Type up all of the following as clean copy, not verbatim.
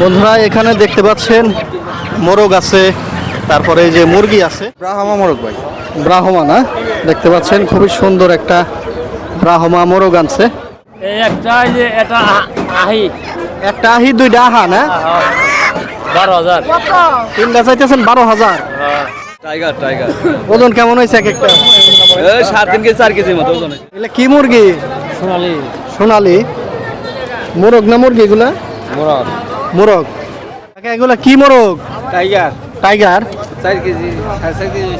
বন্ধুরা এখানে দেখতে পাচ্ছেন মোরগ আছে, তারপরে এই যে মুরগি আছে। ব্রাহ্মা মোরগ ভাই। ব্রাহ্মা না, দেখতে পাচ্ছেন খুবই সুন্দর একটা ব্রাহ্মা মোরগ আনছে। এই একটা যে এটা আহি একটা আহি দুইটা আহা না, 12,000। তিনটা চাইতেছেন 12,000। টাইগার টাইগার ওজন কেমন হয়েছে এক একটা? 3.5 কেজি 4 কেজির মতো ওজন। এগুলা কি মুরগি? সোনালি সোনালি মোরগ না মুরগি এগুলা? মোরগ। মোরগ। কাকা এগুলা কি মোরগ? Tiger tiger. 4 KG 4.5 KG.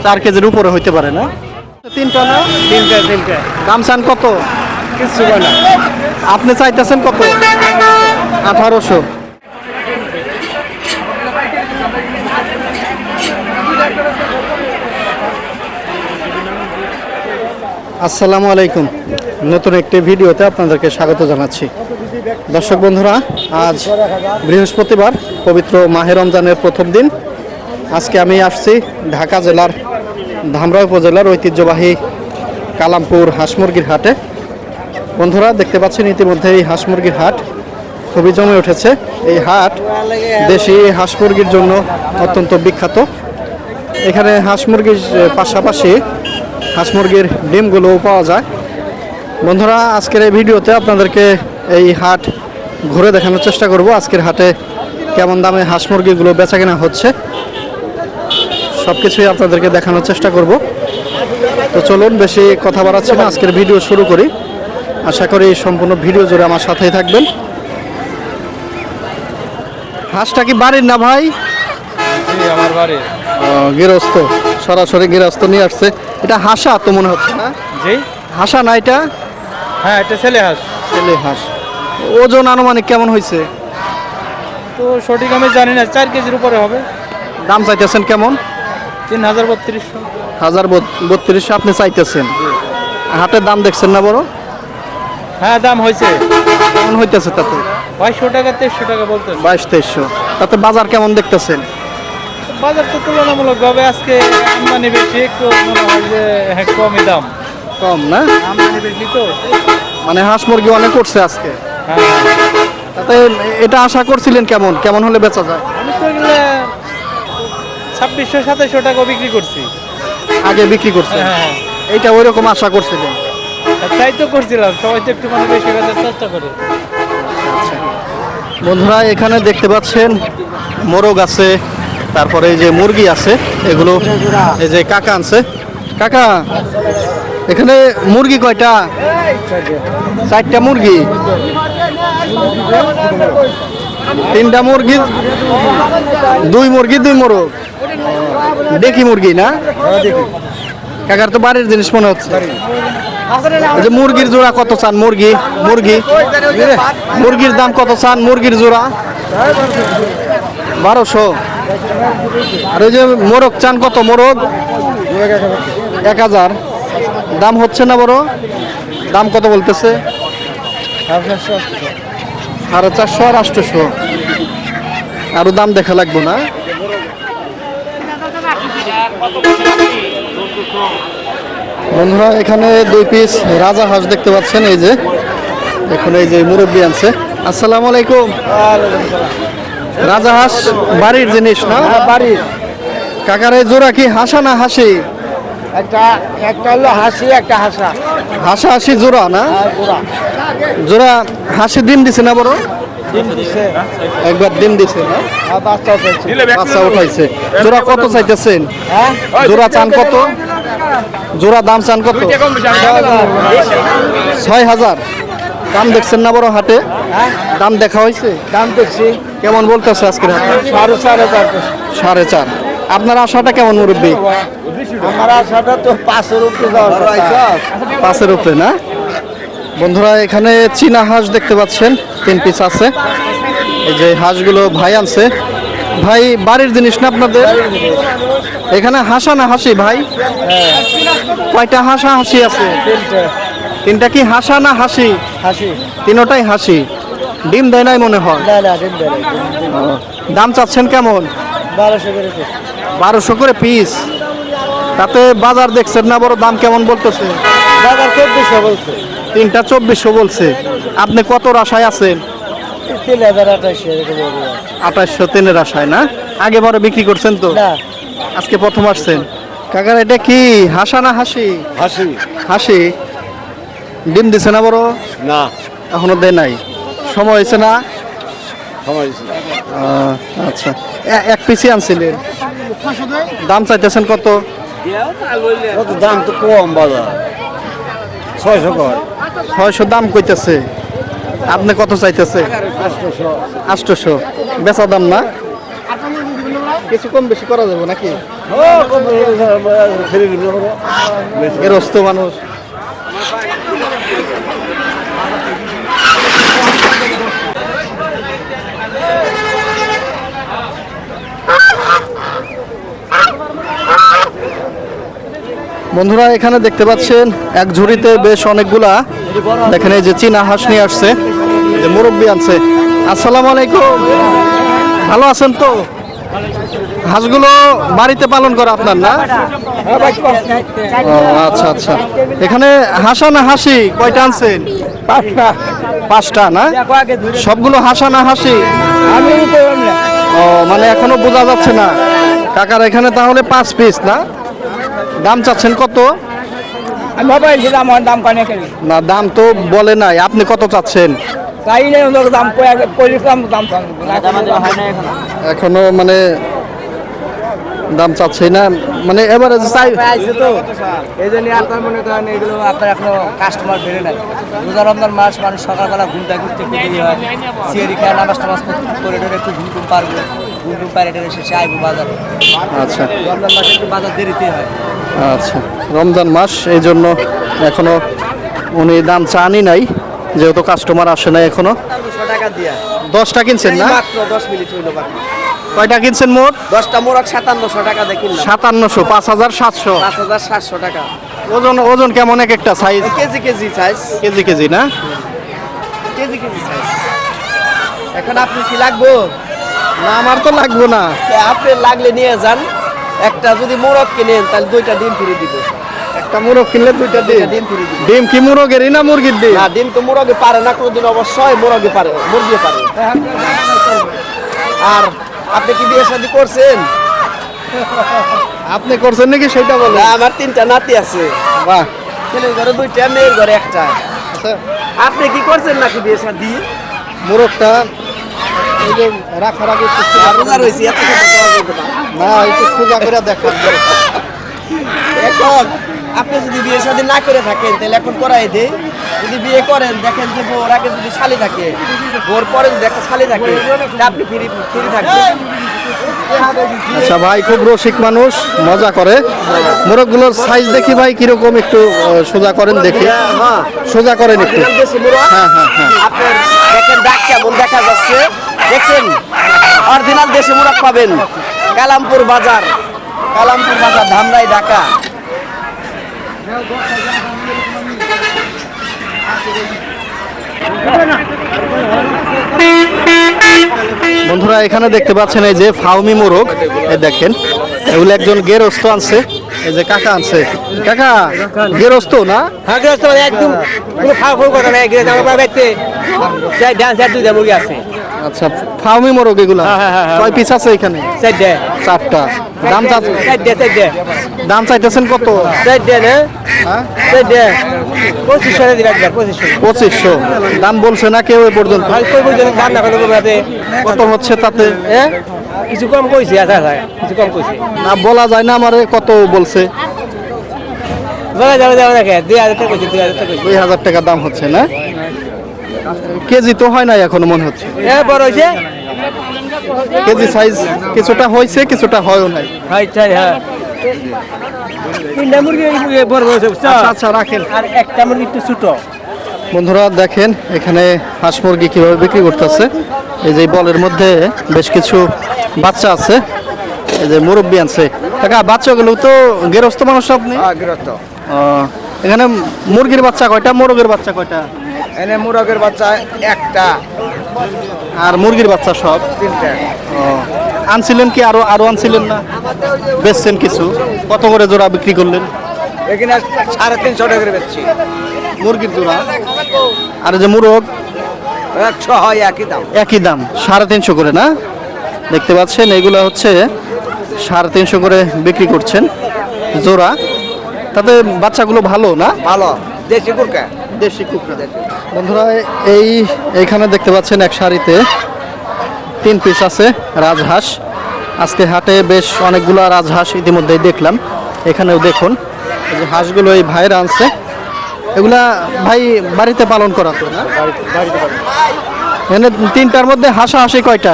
4 কেজির উপরে হইতে পারে না? তিনটা না? তিনটা দাম চান কত? কিছু না। আপনি চাইতেছেন কত? 1800। আসসালামু আলাইকুম, নতুন একটি ভিডিওতে আপনাদেরকে স্বাগত জানাচ্ছি। দর্শক বন্ধুরা, আজ বৃহস্পতিবার, পবিত্র মাহে রমজানের প্রথম দিন। আজকে আমি আসছি ঢাকা জেলার ধামরাই উপজেলার ঐতিহ্যবাহী কালামপুর হাঁস মুরগির হাটে। বন্ধুরা দেখতে পাচ্ছেন ইতিমধ্যে এই হাঁস মুরগির হাট খুবই জমে উঠেছে। এই হাট দেশি হাঁস মুরগির জন্য অত্যন্ত বিখ্যাত। এখানে হাঁস মুরগির পাশাপাশি হাঁস মুরগির ডিমগুলোও পাওয়া যায়। বন্ধুরা আজকের এই ভিডিওতে আপনাদেরকে এই হাট ঘুরে দেখানোর চেষ্টা করব। আজকের হাটে কেমন দামে হাঁস মুরগিগুলো বেচা কেনা হচ্ছে সব কিছুই আপনাদেরকে দেখানোর চেষ্টা করব। তো চলুন বেশি কথা বাড়াচ্ছি না, আজকের ভিডিও শুরু করি। আশা করি সম্পূর্ণ ভিডিও জুড়ে আমার সাথেই থাকবেন। হাঁসটা কি বাড়ির না ভাই? আমার বাড়ি। গৃহস্থ, সরাসরি গৃহস্থ নিয়ে আসছে। এটা হাঁসা তো মনে হচ্ছে না? জি হাঁসা না এটা? হ্যাঁ, এটা ছেলে হাঁস। ছেলে হাঁস। ওজন আনুমানিক কেমন হয়েছে? তো সঠিক আমি জানি না, 4 কেজির উপরে হবে। দাম চাইতেছেন কেমন? 3,3200। 1032 আপনি চাইতেছেন। হাটের দাম দেখছেন না বড়? হ্যাঁ, দাম হয়েছে। কেমন হইতেছে তাতে? 2200 টাকা 2300 টাকা বলতে। 2200-2300। তাতে বাজার কেমন দেখতেছেন? বাজার তো তুলনামূলকভাবে আজকে আমদানি বেশি, একটু মনে হয় যে হ্যাঁ কমই দাম। কম না? আমদানি বেশি তো। মানে হাঁস মুরগি অনেক করছে আজকে। হ্যাঁ, তাতে এটা আশা করছিলেন কেমন কেমন হলে বেচা যায়? আমি তো এগুলো 2600-2700 টাকা বিক্রি করছি। আগে বিক্রি করছেন? হ্যাঁ, এইটা ওই রকম আশা করছিলেন? তাই তো করছিলাম, সবাই তো একটু মানে বেশি বেচার চেষ্টা করে। বন্ধুরা এখানে দেখতে পাচ্ছেন মোরগ আছে, তারপরে এই যে মুরগি আছে। এগুলো এই যে কাকা আনছে। কাকা এখানে মুরগি কয়টা? 4টা মুরগি। 3টা মুরগি, 2 মুরগি 2 মোরগ। দেখি মুরগি না? কাকার তো বাড়ির জিনিস মনে হচ্ছে। এই যে মুরগির জোড়া কত চান? মুরগি মুরগি মুরগির দাম কত চান? মুরগির জোড়া 1200। আর ওই যে মোরগ চান কত? মোরগ 1000। দাম হচ্ছে না বড়? দাম কত বলতেছে? 450 আর 800। আরো দাম দেখা লাগবো না? বন্ধুরা এখানে 2 পিস রাজা হাঁস দেখতে পাচ্ছেন। এই যে এখন এই যে মুরব্বি আনছে। আসসালামু আলাইকুম। রাজা হাঁস বাড়ির জিনিস না? বাড়ির কাকার এই জোড়া কি হাঁসা না হাসি? একটা হলো হাসি, একটা হাসা। হাসা হাসি জোড়া না? পুরা জোড়া হাসি ডিম দিছে না বড়? ডিম দিছে, একবার ডিম দিছে না? বাচ্চা উঠেছে। বাচ্চা উঠাইছে। জোড়া কত চাইতেছেন? হ্যাঁ, জোড়া চান কত? জোড়া দাম চান কত? 6000। দাম দেখছেন না বড় হাটে? হ্যাঁ, দাম দেখা হয়েছে? দাম দেখছি কেমন বলতেছে আজকের হাটে? 4.5। 4.5। আপনার আশাটা কেমন মুরব্বী? আমার আশাটা তো 5-এর উপরে যাওয়ার কথা। 5-এর উপরে না? বন্ধুরা এখানে চীনা হাঁস দেখতে পাচ্ছেন, 3 পিস আছে। এই যে হাঁসগুলো ভাই আনছে। ভাই বাড়ির জিনিস না আপনাদের? এখানে হাঁসা না হাসি ভাই? কয়টা হাঁসা হাসি আছে? 3টা কি হাঁসা না হাসি? হাসি। 3টাই হাসি। ডিম দেয় নাই মনে হয়? না, ডিম দেয় না। দাম চাচ্ছেন কেমন? 1200 করে। 1200 করে পিস। তাতে বাজার দেখছেন না বড়? দাম কেমন বলতেছে? বাজার 2400 বলছে। 3টা 2400 বলছে। আপনি কত আশায় আছেন? 3,000 2800 তিনের আশায় না? আগে বড় বিক্রি করছেন তো? না আজকে প্রথম আসছেন। কাকার এটা কি হাসা না হাসি? হাসি হাসি। ডিম দিছে না বড়? না এখনো দেয় নাই। সময় হয়েছে না? সময় আচ্ছা এক পিসি আনছিলেন, দাম চাইতেছেন কত? কত দাম তো কম বাজার 600 কর 600 দাম কইতেছে, আপনি কত চাইতেছে? 800। বেচা দাম না? কিছু কম বেশি করা যাবে নাকি? গৃহস্থ মানুষ। বন্ধুরা এখানে দেখতে পাচ্ছেন এক ঝুড়িতে বেশ অনেকগুলা, দেখেন এই যে চীনা হাঁস নিয়ে আসছে, এই যে মুরব্বি আনছে। আসসালামু আলাইকুম, ভালো আছেন তো? হাঁসগুলো বাড়িতে পালন করা আপনার না? ও আচ্ছা আচ্ছা। এখানে হাঁসা না হাসি কয়টা আনছেন? 5টা না? সবগুলো হাঁসা না হাসি? ও মানে এখনো বোঝা যাচ্ছে না। কাকার এখানে তাহলে 5 পিস না? দাম চাচ্ছেন কত? না দাম তো বলে নাই, আপনি কত চাচ্ছেন? এখনো মানে দাম চাচ্ছে না, মানে এবারে চাই এই জন্য আপনার মনে করেন এগুলো আপনার এখনো কাস্টমার বেড়ে নাই। রোজা রমজান মাস মানুষ সকালবেলা ঘুমটা ঘুরতে একটু দেরি হয়, সিয়ারি খেয়ে নামাজ টামাজ করে একটু ঘুম পারবে, ঘুম পারে শেষে আইবো বাজারে। আচ্ছা রমজান মাসে একটু বাজার দেরিতে হয়। আচ্ছা রমজান মাস, এই জন্য এখনো উনি দাম চানই নাই, যেহেতু কাস্টমার আসে নাই এখনো। 200 টাকা দিয়া 10টা কিনছেন না? মাত্র 10 মিনিট হইলো বাকি। কয়টা কিনছেন মোট? 10টা মোরগ 5700 টাকা দিয়ে কিনলাম। 5700, 5700। 5700 টাকা। ওজন ওজন কেমন এক একটা সাইজ? KG size. কেজি না? KG size. এখন আপনি কি লাগবো? না আমার তো লাগবে না। আপনি লাগলে নিয়ে যান। একটা যদি মোরগ কিনেন তাহলে 2টা ডিম ফ্রি দিব। একটা মুরগ কিনলে 2টা ডিম ফ্রি দিব। ডিম কি মুরগেরই না মুরগির ডিম? না ডিম তো মুরগে পারে না কোনদিন, অবশ্যই মুরগে পারে, মুরগি পারে। আর আপনি কি বিয়ে শাদী করছেন? আপনি করছেন নাকি সেটা বলেন। আমার 3টা নাতি আছে। বাহ, ছেলের ঘরে 2টা, মেয়ের ঘরে 1টা। আচ্ছা আপনি কি করছেন নাকি বিয়ে শাদী? মোরগটা এই যে রাখার আগে রোজা রয়েছে, এত কথা বলা যাবে না। না একটু সোজা করে দেখান। এখন আপনি যদি বিয়ে শাদী না করে থাকেন তাহলে এখন করাই দেই। যদি বিয়ে করেন দেখেন যে ওর আগে যদি শালি থাকে, ওর পরে যদি একটা শালি থাকে, তা আপনি ফ্রি থাকবেন। আচ্ছা ভাই খুব রসিক মানুষ, মজা করে। মোরগগুলোর সাইজ দেখি ভাই কিরকম, একটু সোজা করেন দেখি। সোজা করেন একটু। হ্যাঁ। আপনার দেখেন ডাক কেমন দেখা যাচ্ছে, দেখছেন? অরিজিনাল দেশি মুরগ পাবেন কালামপুর বাজার, ধামরাই, ঢাকা। বন্ধুরা এখানে দেখতে পাচ্ছেন এই যে ফাউমি মোরগ, এই দেখেন এগুলো একজন গেরস্ত আনছে, এই যে কাকা আনছে। কাকা গেরস্ত না? হ্যাঁ একদম কোনো ফাউল কথা নাই, মুরগি আছে। আচ্ছা ফাউমি মোরগ এগুলা কয় পিস আছে এখানে? 4টা। দাম চাইতেছেন কত? 2500 দাম বলছে না কেউ এ পর্যন্ত? কত হচ্ছে তাতে? কিছু কম কইছি, কিছু কম কইছি না বলা যায় না, আমারে কত বলছে? 2000 টাকা দাম হচ্ছে না? কেজি তো হয় নাই এখনো মনে হচ্ছে। বড় হয়েছে কেজি সাইজ কিছুটা হয়েছে, কিছুটা হয়ও নাই। আচ্ছা রাখেন। আর একটা মুরগি একটু ছোট। বন্ধুরা দেখেন এখানে হাঁস মুরগি কিভাবে বিক্রি করতেছে। এই যে বলের মধ্যে বেশ কিছু বাচ্চা আছে, এই যে মুরব্বি আনছে। কাকা বাচ্চাগুলো তো গেরস্ত মানুষ আপনি? এখানে মুরগির বাচ্চা কয়টা, মোরগের বাচ্চা কয়টা? এনে মুরগের বাচ্চা একটা, আর মুরগির বাচ্চা সব 3টা। আনছিলেন কি আরো আনছিলেন না? বেচছেন কিছু? কত করে জোড়া বিক্রি করলেন? এখানে 350 টাকা করে বেচছি মুরগির জোড়া। আর যে মুরগ একশো হয় একই দাম। একই দাম 350 করে না? দেখতে পাচ্ছেন এগুলো হচ্ছে 350 করে বিক্রি করছেন জোড়া। তাতে বাচ্চাগুলো ভালো না? ভালো দেশি কুরকা। দেশি কুকুরা। বন্ধুরা এইখানে দেখতে পাচ্ছেন এক সারিতে 3 পিস আছে রাজহাঁস। আজকে হাটে বেশ অনেকগুলো রাজহাঁস ইতিমধ্যেই দেখলাম। এখানেও দেখুন এই যে হাঁসগুলো এই ভাইরা আনছে। এগুলা ভাই বাড়িতে পালন করা তো না? এখানে 3টার মধ্যে হাঁসি কয়টা?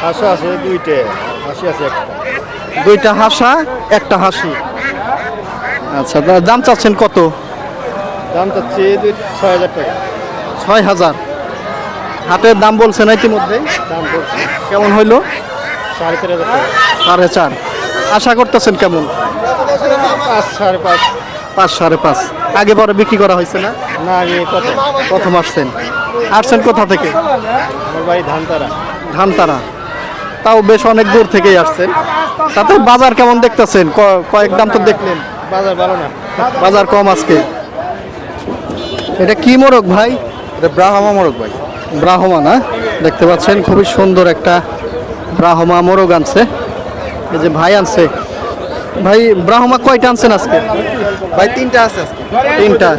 হাঁস আছে 2টে, হাসি আছে একটা। 2টা হাঁসা, একটা হাঁসি। আচ্ছা, দাম চাচ্ছেন কত? দাম চাচ্ছি 6,000 টাকা। 6,000। হাটের দাম বলছে না ইতিমধ্যেই? দাম পড়ছে কেমন হইলো? 4,500 টাকা। 4.5। আশা করতেছেন কেমন? 5, 5.5। 5, 5.5। আগে পরে বিক্রি করা হয়েছে না? না, আমি প্রথম আসছেন কোথা থেকে? আমার বাড়ি ধানতারা। ধানতারা। তাও বেশ অনেক দূর থেকেই আসছেন। তাতে বাজার কেমন দেখতেছেন? কয়েক দাম তো দেখলেন। বাজার ভালো না। বাজার কম আজকে। এটা কি মোরগ ভাই? এটা ব্রাহ্মা মোরগ ভাই। ব্রাহ্মা না? দেখতে পাচ্ছেন খুবই সুন্দর একটা ব্রাহ্মা মোরগ আনছে। এই যে ভাই আনছে। ভাই ব্রাহ্মা কয়টা আনছেন আজকে? ভাই 3টা আছে আজকে।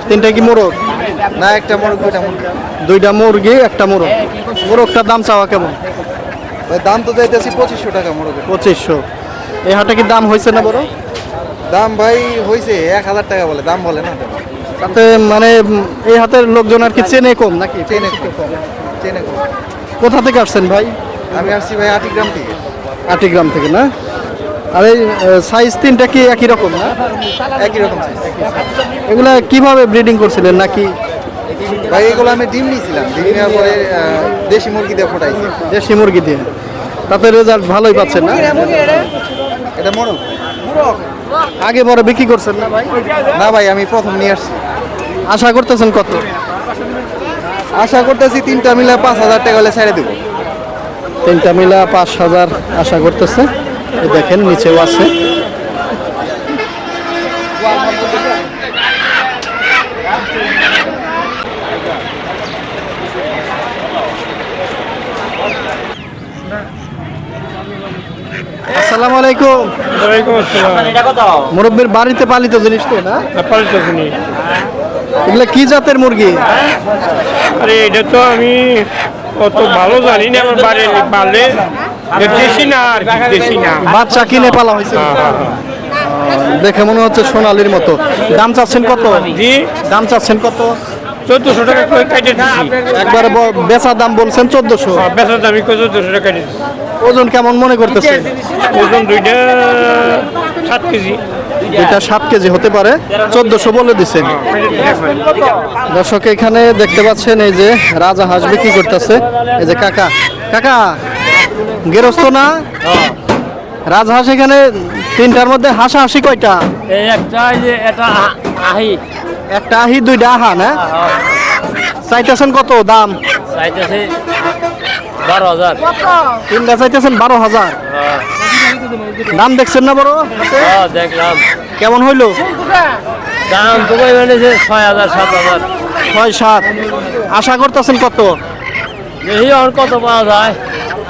3টা কি মোরগ? না, একটা মোরগ, 2টা মোরগ। 2টা মুরগি, একটা মোরগ। মোরগটার দাম চাওয়া কেমন? ভাই দাম তো চাইতেছি 2,500 টাকা মোরগের। 2500। এই হাটে কি দাম হয়েছে না বড়? দাম ভাই হয়েছে 1,000 টাকা বলে, দাম বলে না। তাতে মানে এই হাতের লোকজন আর কি চেনে কম নাকি? চেনে কম। চেনে কম। কোথা থেকে আসছেন ভাই? আমি আসছি ভাই আটিগ্রাম থেকে। আটিগ্রাম থেকে না? আর এই সাইজ 3টা কি একই রকম না? একই রকম size। এগুলা কিভাবে ব্রিডিং করছিলেন নাকি? ভাই এগুলো আমি ডিম নিয়েছিলাম, ডিম নেওয়ার পরে দেশি মুরগি দিয়ে ফোটাইছি। দেশি মুরগি দিয়ে। তাতে রেজাল্ট ভালোই পাচ্ছেন না? এটা মোরগ। আগে পরে বিক্রি করছেন না ভাই? না ভাই, আমি প্রথম নিয়ে আসছি। আশা করতেছেন কত? আশা করতেছি 3টা মিলে 5,000 টাকা হলে ছেড়ে দেবো। 3টা মিলা 5,000 আশা করতেছে। এই দেখেন নিচেও আছে। আসসালামু আলাইকুম। ওয়ালাইকুম আসসালাম। মুরব্বীর বাড়িতে পালিত জিনিস তো না? পালিত জিনিস। এগুলা কি জাতের মুরগি? আরে এটা তো আমি অত ভালো জানি না, আমার বাড়ি পালে দেশি না, আর কি দেশি না। বাচ্চা কিনে পালা হয়েছে? দেখে মনে হচ্ছে সোনালির মতো। দাম চাচ্ছেন কত? জি, দাম চাচ্ছেন কত? 1400 টাকা করে কেটে দিচ্ছি। একবারে বেচা দাম বলছেন 1400। বেচার দামি 1400 টাকা কেটে দিচ্ছি। ওজন কেমন মনে করতেছেন? ওজন 2টা 7 কেজি। এটা 7 কেজি হতে পারে। 1400 বলে দিচ্ছেন। দর্শক এখানে দেখতে পাচ্ছেন এই যে রাজা হাঁস বিক্রি করতেছে। এই যে কাকা কাকা গেরস্ত না? রাজহাঁস এখানে 3টার মধ্যে হাঁসি কয়টা? এই একটা যে এটা আহি একটা আহি, 2টা আহা না? চাইতেছেন কত দাম? চাইতেছে 12,000। 3টা চাইতেছেন 12,000। দাম দেখছেন না বড়? দেখলাম কেমন হইলো? দাম তো কই মানে 6,000 7,000। 6-7। আশা করতেছেন কত? দেখি আর কত পাওয়া যায়।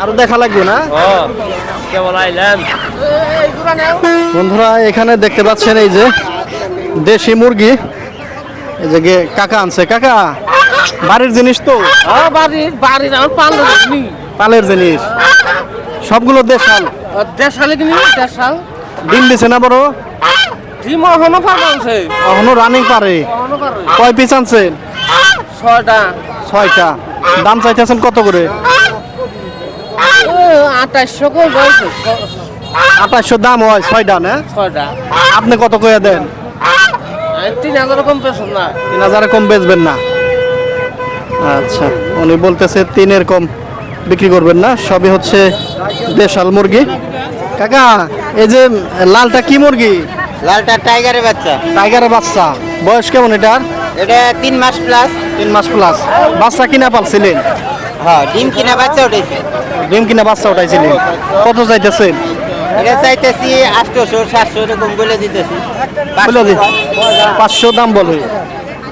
আরো দেখা লাগবে না? কেবল আইলেন। বন্ধুরা এখানে দেখতে পাচ্ছেন এই যে দেশি মুরগি। এই যে কাকা আনছে। কাকা বাড়ির জিনিস তো? বাড়ির আমার পালের জিনিস সবগুলো দেশাল? দেড়শালে কিনি, দেড়শাল। ডিম দিছে না বড়? ডিম এখনো পাঠাচ্ছে, এখনো রানিং পারে। এখনো পারে। কয় পিস আনছেন? 6টা। 6টা। দাম চাইতেছেন কত করে? 2800 করে বলছে। 2800 দাম হয় 6টা না? 6টা। আপনি কত করে দেন? 3,000 কম পেছ না। 3000 কম বেচবেন না? আচ্ছা, উনি বলতেছে 3-এর কম বিক্রি করবেন না। সবই হচ্ছে দেশাল মুরগি। কাকা এই যে লালটা কি মুরগি? লালটা টাইগারের বাচ্চা। টাইগারের বাচ্চা। বয়স কেমন এটার? এটা 3 মাস প্লাস। 3 মাস প্লাস। বাচ্চা কিনা পালছিলেন? হ্যাঁ, ডিম কিনা বাচ্চা উঠেছে। ডিম কিনা বাচ্চা উঠাইছিলেন। কত চাইতেছেন? এটা চাইতেছি 800 700 এরকম বলে দিতেছি। বলে দিন। 500 দাম বলে।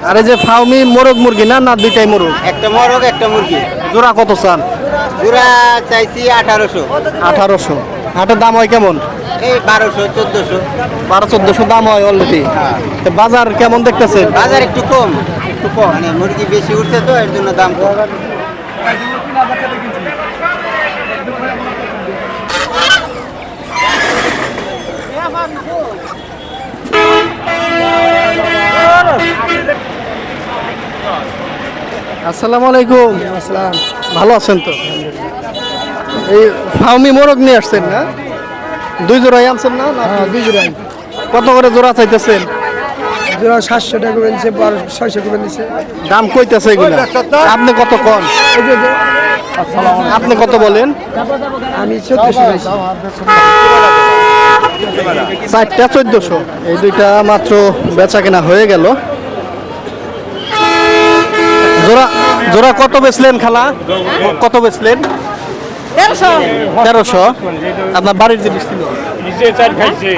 আর এই যে ফাউমি মোরগ মুরগি না না দুইটাই মোরগ? একটা মোরগ একটা মুরগি। জোড়া কত চান? পুরা চাইছি 1800। 1800। হাটের দাম হয় কেমন? এই 1200 1400। 1200-1400 দাম হয় অলরেডি। বাজার কেমন দেখতেছেন? বাজার একটু কম, একটু কম। মানে মুরগি বেশি উঠছে তো এর জন্য দাম কম। আসসালামু আলাইকুম। ভালো আছেন তো? এই ফাউমি মোরগ নিয়ে আসছেন না? দুই জোড়াই আনছেন না? দুই জোড়াই কত করে জোড়া চাইতেছেন? জোড়া 700 টাকা বেনছে 600 টাকা বেনছে। দাম কইতেছে এগুলা? আপনি কত কন? আপনি কত বলেন? আমি 1400 চাইছি। 4টা 1400। এই দুইটা মাত্র বেচা কেনা হয়ে গেল। জোড়া জোড়া কত বেচলেন খালা? কত বেচলেন? 1300। আপনার বাড়ির জিনিস ছিল?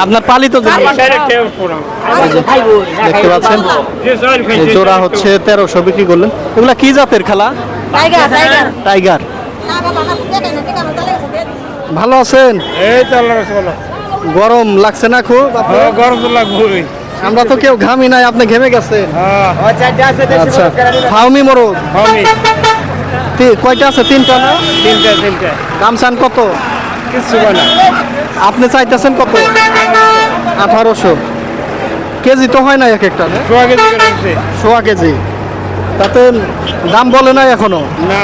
আপনার পালিত জিনিস? দেখতে পাচ্ছেন এই জোড়া হচ্ছে 1300 বিক্রি করলেন। এগুলা কি জাতের খালা? টাইগার। ভালো আছেন? এই তো আল্লাহর রাসূল। গরম লাগছে না খুব আপনার? গরম তো লাগবেই। আমরা তো কেউ ঘামি নাই, আপনি ঘেমে গেছেন। হ্যাঁ আচ্ছা, ফাউমি মোরগ আমি কয়টা আছে? 3টা না? তিনটা দাম চান কত? কিছু না। আপনি চাইতেছেন কত? 1800। কেজি তো হয় না এক একটা না? সোয়া কেজি করে আনছে। 100 কেজি। তাতে দাম বলে নাই এখনো? না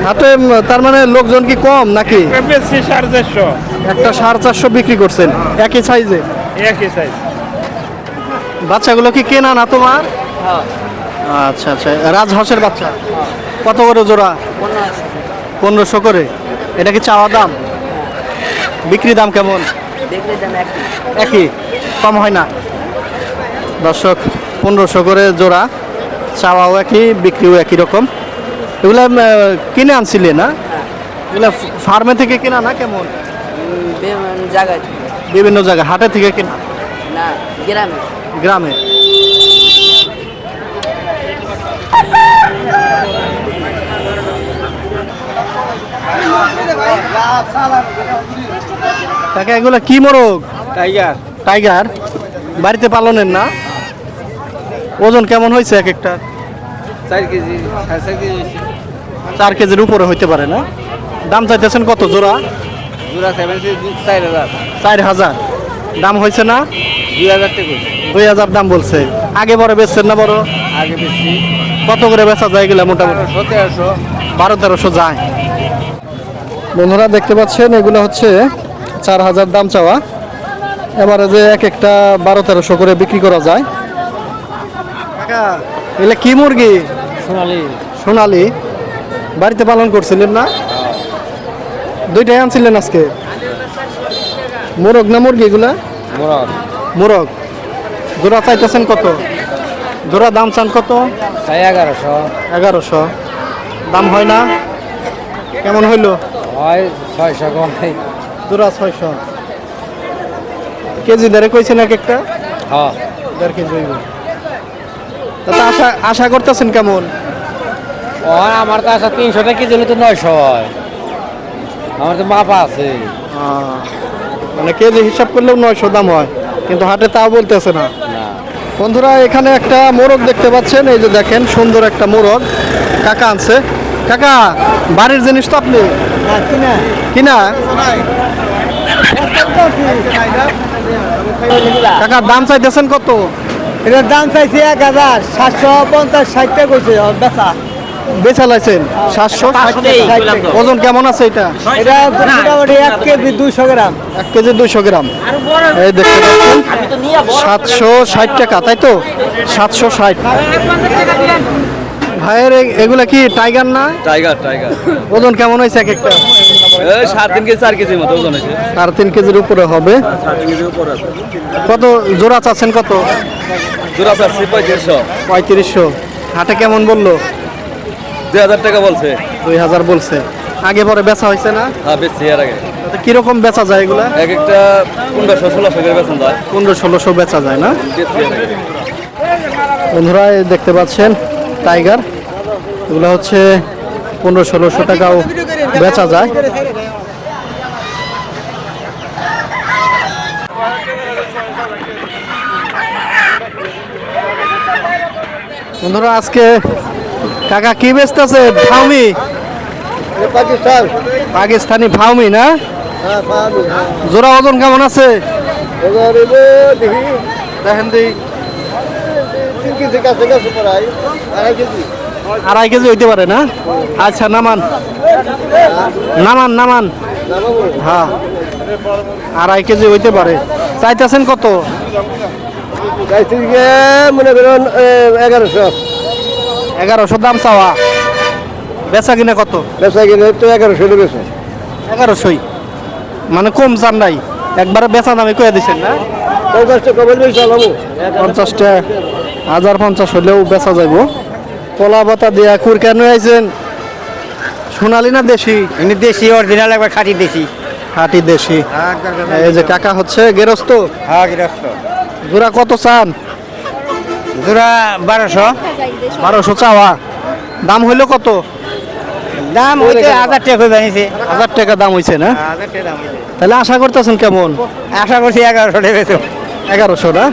হাতে তার মানে লোকজন কি কম নাকি? বেশি 450। একটা 450 বিক্রি করছেন একই সাইজে? একই সাইজ। বাচ্চাগুলো কি কেনা না তোমার? আচ্ছা আচ্ছা, রাজহাঁসের বাচ্চা কত করে জোড়া? 1500 করে। এটা কি চাওয়া দাম? বিক্রি দাম কেমন? একই, কম হয় না? দর্শক, 1500 করে জোড়া, চাওয়াও একই, বিক্রিও একই রকম। এগুলা কিনে আনছিলে না? এগুলা ফার্মে থেকে কেনা না কেমন? জায়গায় বিভিন্ন জায়গায় হাটে থেকে কেনা? না, গ্রামে। গ্রামে। কাকা এগুলা কি মোরগ? টাইগার। টাইগার। বাড়িতে পালনের না? ওজন কেমন হয়েছে এক একটা? 4 কেজি 4.5 কেজি হয়েছে। 4 কেজির উপরে হইতে পারে না? দাম চাইতেছেন কত জোড়া? জোড়া 4000। 4000 দাম হয়েছে না? 2000 টাকা 2000 দাম বলছে। আগে বড় বেচছেন না? বড় আগে বেশি। কত করে বেচা যায় এগুলা মোটামুটি? 1300। 1200-1300 যায়। বন্ধুরা দেখতে পাচ্ছেন এগুলো হচ্ছে 4000 দাম চাওয়া। এবারে যে এক একটা 1200-1300 করে বিক্রি করা যায়। কাকা এগুলা কি মুরগি? সোনালি। সোনালি। বাড়িতে পালন করছিলেন না? দুইটাই আনছিলেন আজকে? মোরগ না মুরগি এগুলা? মোরগ। মোরগ। জোড়া চাইতেছেন কত? জোড়া দাম চান কত? 1100। 1100। দাম হয় না? কেমন হইল? হয় 600 কম। জোড়া 600। কেজি ধরে কইছেন এক একটা? হ্যাঁ। 1.5 কেজি হইব। তাতে আশা করতেছেন কেমন? আমার তো আসা 300 টাকা কেজি হলে তো 900 হয়। আমার তো মাপা আছে। মানে কেজি হিসাব করলেও 900 দাম হয়, কিন্তু হাটে তাও বলতেছে না। না। বন্ধুরা এখানে একটা মোরগ দেখতে পাচ্ছেন, এই যে দেখেন সুন্দর একটা মোরগ কাকা আনছে। কাকা বাড়ির জিনিস তো আপনি? কিনা? কাকা দাম চাইতেছেন কত? এটার দাম চাইছি 1000 750-60 টাকা কইছে বেচা। বেচা লাইছেন 760 টাকা। ওজন কেমন আছে এটা? এটা মোটামুটি 1 কেজি 200 গ্রাম। 1 কেজি 200 গ্রাম। এই দেখতে পাচ্ছেন 760 টাকা, তাই তো? 760। ভাইয়ের এগুলা কি টাইগার না? টাইগার। ওজন কেমন হয়েছে এক একটা? 3.5 কেজি 4 কেজির মতো ওজন আছে। 3.5 কেজির উপরে হবে। 3 কেজির উপরে আছে। কত জোড়া চাচ্ছেন কত? জোড়া আছে 3500। 3500। হাটে কেমন বললো? 2000 টাকা বলছে। 2000 বলছে। আগে পরে বেচা হয়েছে না? হ্যাঁ, বেশি এর আগে। তাতে কিরকম বেচা যায় এগুলা? এক একটা 1500-1600 করে বেচন যায়। 1500-1600 বেচা যায় না? বন্ধুরা এই দেখতে পাচ্ছেন টাইগার, এগুলো হচ্ছে 1500-1600 টাকাও বেচা যায়। বন্ধুরা আজকে কাকা কি বেচতেছে? ফাউমি, পাকিস্তান। পাকিস্তানি ফাউমি না? জোড়া ওজন কেমন আছে? দেখি দেখেন দিই, 3 কেজি কাছে কাছে প্রায় 2.5 কেজি। 2.5 কেজি হইতে পারে না? আচ্ছা নামান নামান নামান, হ্যাঁ 2.5 কেজি হইতে পারে। চাইতেছেন কত? মনে করেন 1100। 1100 দাম চাওয়া, বেচা কিনা কত? বেচা কিনে তো 1100 বেচে। 1100ই, মানে কম চান নাই, একবারে বেচা দামে কয়ে দিচ্ছেন না? 50 টাকা বলবি চালাবো। 50 টাকা, 1050 হলেও বেচা যাইব। কলা পাতা দিয়া কুর কেন আইছেন? সোনালি না দেশি? এমনি দেশি অরিজিনাল একবার খাঁটি দেশি। খাঁটি দেশি। এই যে কাকা হচ্ছে গেরস্ত, হ্যাঁ গৃহস্থ। জোড়া কত চান? জোড়া 1200। 1200 চাওয়া, দাম হইলো কত? দাম হইতে 1000 টাকা করে জানিছে। 1000 টাকা দাম হইছে না? 1000 টাকা দাম হইছে। তাহলে আশা করতেছেন কেমন? আশা করছি 1100 টাকা বেচো। 1100 না?